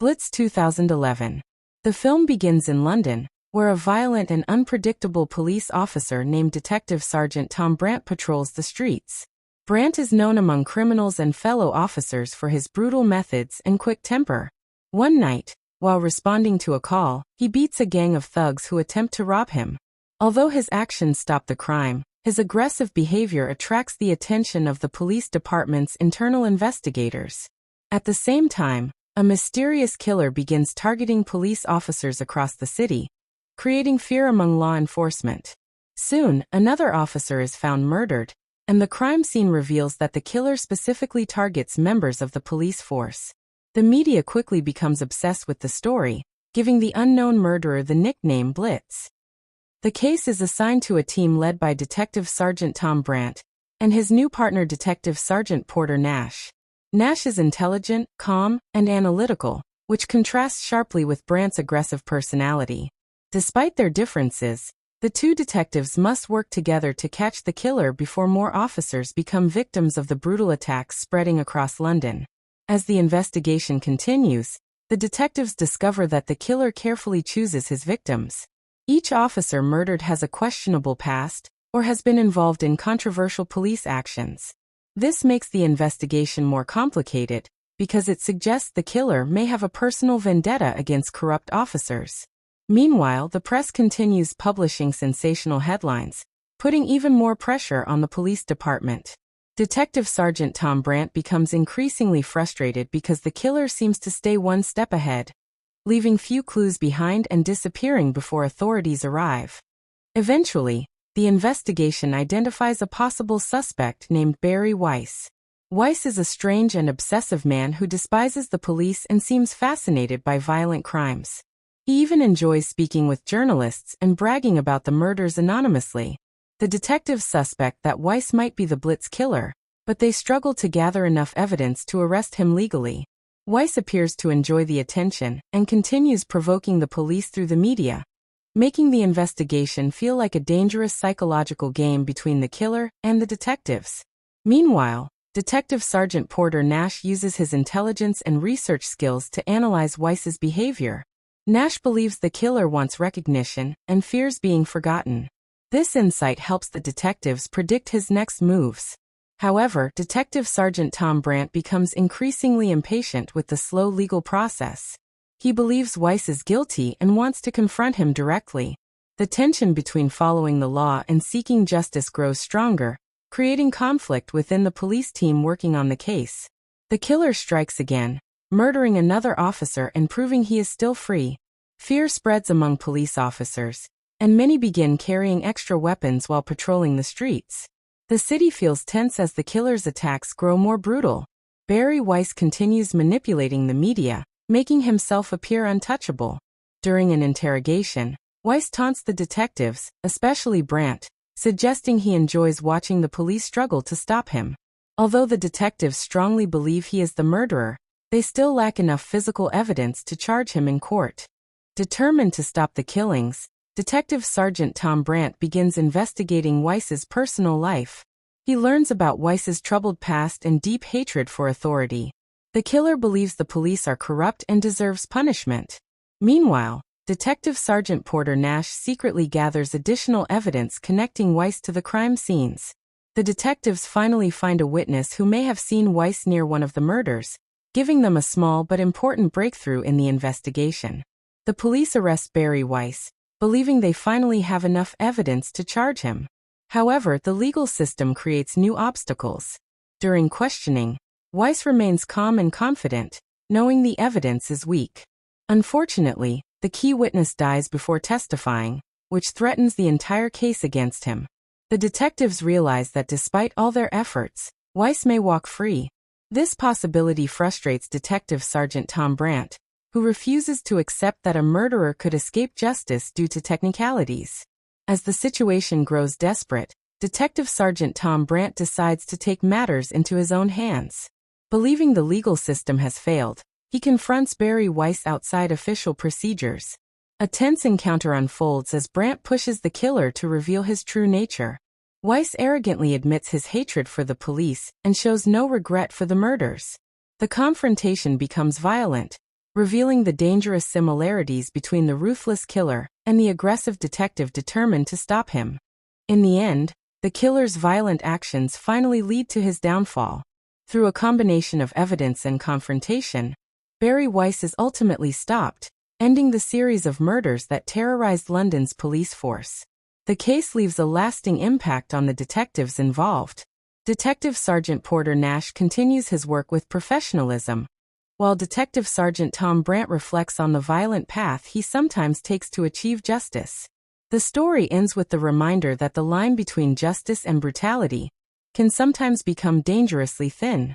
BLITZ 2011. The film begins in London, where a violent and unpredictable police officer named Detective Sergeant Tom Brandt patrols the streets. Brandt is known among criminals and fellow officers for his brutal methods and quick temper. One night, while responding to a call, he beats a gang of thugs who attempt to rob him. Although his actions stop the crime, his aggressive behavior attracts the attention of the police department's internal investigators. At the same time, a mysterious killer begins targeting police officers across the city, creating fear among law enforcement. Soon, another officer is found murdered, and the crime scene reveals that the killer specifically targets members of the police force. The media quickly becomes obsessed with the story, giving the unknown murderer the nickname BLITZ. The case is assigned to a team led by Detective Sergeant Tom Brandt and his new partner Detective Sergeant Porter Nash. Nash is intelligent, calm, and analytical, which contrasts sharply with Brandt's aggressive personality. Despite their differences, the two detectives must work together to catch the killer before more officers become victims of the brutal attacks spreading across London. As the investigation continues, the detectives discover that the killer carefully chooses his victims. Each officer murdered has a questionable past or has been involved in controversial police actions. This makes the investigation more complicated because it suggests the killer may have a personal vendetta against corrupt officers. Meanwhile, the press continues publishing sensational headlines, putting even more pressure on the police department. Detective Sergeant Tom Brandt becomes increasingly frustrated because the killer seems to stay one step ahead, leaving few clues behind and disappearing before authorities arrive. Eventually, the investigation identifies a possible suspect named Barry Weiss. Weiss is a strange and obsessive man who despises the police and seems fascinated by violent crimes. He even enjoys speaking with journalists and bragging about the murders anonymously. The detectives suspect that Weiss might be the BLITZ killer, but they struggle to gather enough evidence to arrest him legally. Weiss appears to enjoy the attention and continues provoking the police through the media, making the investigation feel like a dangerous psychological game between the killer and the detectives. Meanwhile, Detective Sergeant Porter Nash uses his intelligence and research skills to analyze Weiss's behavior. Nash believes the killer wants recognition and fears being forgotten. This insight helps the detectives predict his next moves. However, Detective Sergeant Tom Brandt becomes increasingly impatient with the slow legal process. He believes Weiss is guilty and wants to confront him directly. The tension between following the law and seeking justice grows stronger, creating conflict within the police team working on the case. The killer strikes again, murdering another officer and proving he is still free. Fear spreads among police officers, and many begin carrying extra weapons while patrolling the streets. The city feels tense as the killer's attacks grow more brutal. Barry Weiss continues manipulating the media, making himself appear untouchable. During an interrogation, Weiss taunts the detectives, especially Brandt, suggesting he enjoys watching the police struggle to stop him. Although the detectives strongly believe he is the murderer, they still lack enough physical evidence to charge him in court. Determined to stop the killings, Detective Sergeant Tom Brandt begins investigating Weiss's personal life. He learns about Weiss's troubled past and deep hatred for authority. The killer believes the police are corrupt and deserves punishment. Meanwhile, Detective Sergeant Porter Nash secretly gathers additional evidence connecting Weiss to the crime scenes. The detectives finally find a witness who may have seen Weiss near one of the murders, giving them a small but important breakthrough in the investigation. The police arrest Barry Weiss, believing they finally have enough evidence to charge him. However, the legal system creates new obstacles. During questioning, Weiss remains calm and confident, knowing the evidence is weak. Unfortunately, the key witness dies before testifying, which threatens the entire case against him. The detectives realize that despite all their efforts, Weiss may walk free. This possibility frustrates Detective Sergeant Tom Brandt, who refuses to accept that a murderer could escape justice due to technicalities. As the situation grows desperate, Detective Sergeant Tom Brandt decides to take matters into his own hands. Believing the legal system has failed, he confronts Barry Weiss outside official procedures. A tense encounter unfolds as Brandt pushes the killer to reveal his true nature. Weiss arrogantly admits his hatred for the police and shows no regret for the murders. The confrontation becomes violent, revealing the dangerous similarities between the ruthless killer and the aggressive detective determined to stop him. In the end, the killer's violent actions finally lead to his downfall. Through a combination of evidence and confrontation, Barry Weiss is ultimately stopped, ending the series of murders that terrorized London's police force. The case leaves a lasting impact on the detectives involved. Detective Sergeant Porter Nash continues his work with professionalism, while Detective Sergeant Tom Brandt reflects on the violent path he sometimes takes to achieve justice. The story ends with the reminder that the line between justice and brutality can sometimes become dangerously thin.